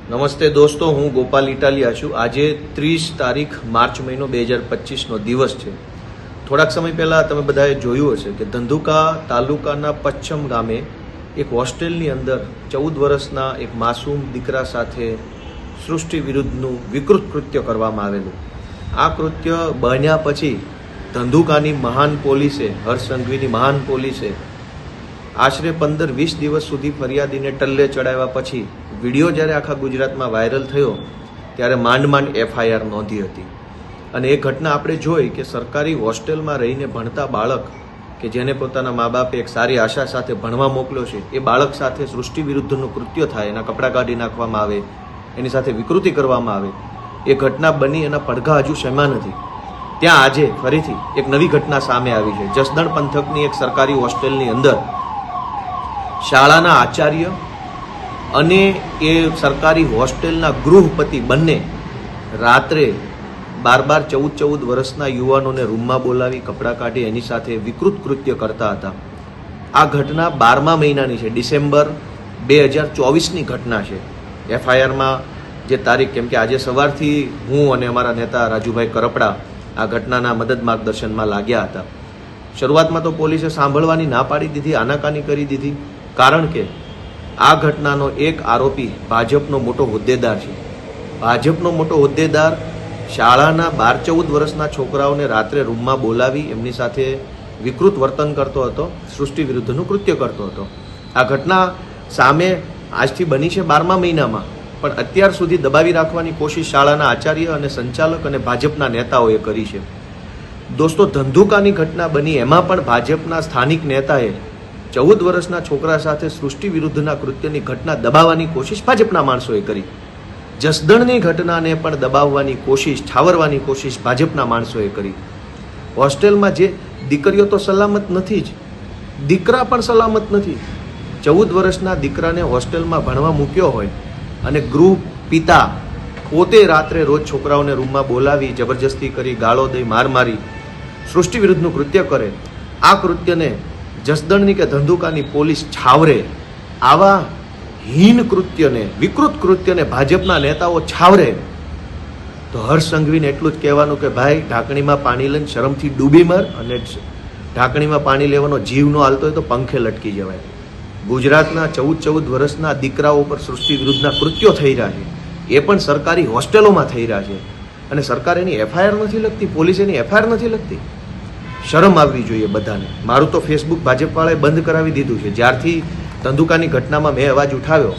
નમસ્તે દોસ્તો, હું ગોપાલ ઇટાલિયા છું। આજે 30 તારીખ માર્ચ મહિનો 2025નો દિવસ છે। થોડાક સમય પહેલા તમે બધાએ જોયું હશે કે ધંધુકા તાલુકાના પચ્છમ ગામે એક હોસ્ટેલની અંદર 14 વર્ષના એક માસૂમ દીકરા સાથે સૃષ્ટિ વિરુદ્ધનું વિકૃત કૃત્ય કરવામાં આવેલું। આ કૃત્ય બન્યા પછી ધંધુકાની મહાન પોલીસે, હર્ષ સંઘવીની મહાન પોલીસે આશરે 15-20 દિવસ સુધી ફરિયાદીને ટલ્લે ચડાવ્યા પછી વિડીયો જ્યારે આખા ગુજરાતમાં વાયરલ થયો ત્યારે માંડ FIR નોંધી હતી। અને એ ઘટના આપણે જોઈ કે સરકારી હોસ્ટેલમાં રહીને ભણતા બાળક કે જેને પોતાના મા બાપે એક સારી આશા સાથે ભણવા મોકલ્યો છે, એ બાળક સાથે સૃષ્ટિ વિરુદ્ધનું કૃત્ય થાય, એના કપડાં કાઢી નાખવામાં આવે, એની સાથે વિકૃતિ કરવામાં આવે, એ ઘટના બની એના પડઘા હજુ શેમા નથી। ત્યાં આજે ફરીથી એક નવી ઘટના સામે આવી છે। જસદણ પંથકની એક સરકારી હોસ્ટેલની અંદર શાળાના આચાર્ય અને એ સરકારી હોસ્ટેલના ગૃહપતિ બંને રાત્રે 12-14 વર્ષના યુવાનોને રૂમમાં બોલાવી કપડાં કાઢી એની સાથે વિકૃત કૃત્ય કરતા હતા। આ ઘટના 12મા મહિનાની છે, ડિસેમ્બર 2024ની ઘટના છે। FIRમાં જે તારીખ, કેમ કે આજે સવારથી હું અને અમારા નેતા રાજુભાઈ કરપડા આ ઘટનાના મદદ માર્ગદર્શનમાં લાગ્યા હતા। શરૂઆતમાં તો પોલીસે સાંભળવાની ના પાડી દીધી, આનાકાની કરી દીધી, કારણ કે આ ઘટનાનો એક આરોપી ભાજપનો મોટો હોદ્દેદાર છે। ભાજપનો મોટો હોદ્દેદાર શાળાના 12-14 વર્ષના છોકરાઓને રાત્રે રૂમમાં બોલાવી એમની સાથે વિકૃત વર્તન કરતો હતો, સૃષ્ટિ વિરુદ્ધનું કૃત્ય કરતો હતો। આ ઘટના સામે આજથી બની છે 12મા મહિનામાં, પણ અત્યાર સુધી દબાવી રાખવાની કોશિશ શાળાના આચાર્ય અને સંચાલક અને ભાજપના નેતાઓએ કરી છે। દોસ્તો, ધંધુકાની ઘટના બની એમાં પણ ભાજપના સ્થાનિક નેતાએ 14 વર્ષના છોકરા સાથે સૃષ્ટિ વિરુદ્ધના કૃત્યની ઘટના દબાવવાની કોશિશ ભાજપના માણસોએ કરી। જસદણની ઘટનાને પણ દબાવવાની કોશિશ, છાવરવાની કોશિશ ભાજપના માણસોએ કરી। હોસ્ટેલમાં જે દીકરીઓ તો સલામત નથી જ, દીકરા પણ સલામત નથી। 14 વર્ષના દીકરાને હોસ્ટેલમાં ભણવા મૂક્યો હોય અને ગૃહ પિતા પોતે રાત્રે રોજ છોકરાઓને રૂમમાં બોલાવી જબરજસ્તી કરી, ગાળો દઈ, માર મારી સૃષ્ટિ વિરુદ્ધનું કૃત્ય કરે, આ કૃત્યને જસદણની કે ધંધુકાની પોલીસ છાવરે, આવા હીન કૃત્યને, વિકૃત કૃત્યને ભાજપના નેતાઓ છાવરે, તો હર્ષ સંઘવીને એટલું જ કહેવાનું કે ભાઈ, ઢાંકણીમાં પાણી લઈને શરમથી ડૂબી મર, અને ઢાંકણીમાં પાણી લેવાનો જીવ ન હાલતો હોય તો પંખે લટકી જવાય। ગુજરાતના 14 વર્ષના દીકરાઓ પર સૃષ્ટિ વિરુદ્ધના કૃત્યો થઈ રહ્યા છે, એ પણ સરકારી હોસ્ટેલોમાં થઈ રહ્યા છે, અને સરકાર એની FIR નથી લખતી, પોલીસ એની FIR નથી લખતી। શરમ આવવી જોઈએ બધાને। મારું તો ફેસબુક ભાજપવાળાએ બંધ કરાવી દીધું છે। જ્યારથી ધંધુકાની ઘટનામાં મેં અવાજ ઉઠાવ્યો